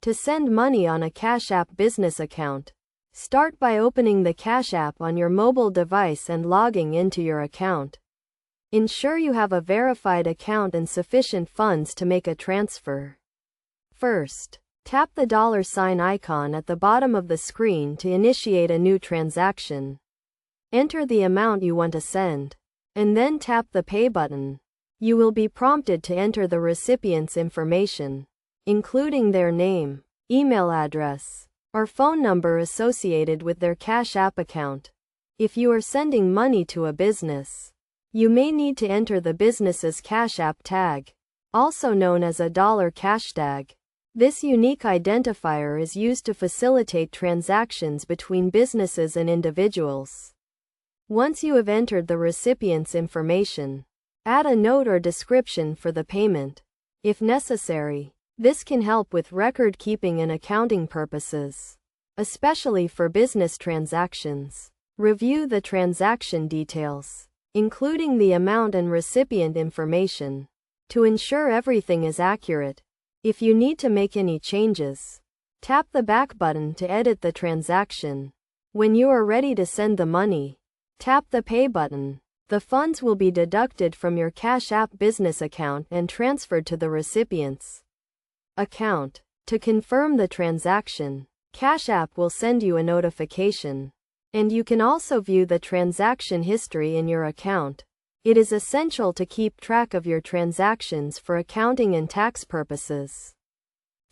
To send money on a Cash App business account, start by opening the Cash App on your mobile device and logging into your account. Ensure you have a verified account and sufficient funds to make a transfer. First, tap the $ icon at the bottom of the screen to initiate a new transaction. Enter the amount you want to send, and then tap the Pay button. You will be prompted to enter the recipient's information, including their name, email address, or phone number associated with their Cash App account. If you are sending money to a business, you may need to enter the business's Cash App tag, also known as a $cashtag. This unique identifier is used to facilitate transactions between businesses and individuals. Once you have entered the recipient's information, add a note or description for the payment, if necessary. This can help with record keeping and accounting purposes, especially for business transactions. Review the transaction details, including the amount and recipient information, to ensure everything is accurate. If you need to make any changes, tap the back button to edit the transaction. When you are ready to send the money, tap the Pay button. The funds will be deducted from your Cash App business account and transferred to the recipient's account. To confirm the transaction, Cash App will send you a notification, and you can also view the transaction history in your account. It is essential to keep track of your transactions for accounting and tax purposes.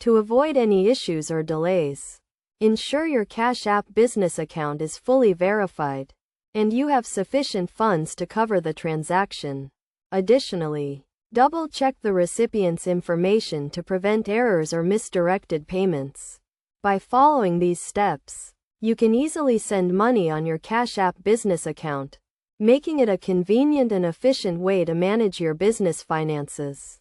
To avoid any issues or delays, ensure your Cash App business account is fully verified, and you have sufficient funds to cover the transaction. Additionally, double-check the recipient's information to prevent errors or misdirected payments. By following these steps, you can easily send money on your Cash App business account, making it a convenient and efficient way to manage your business finances.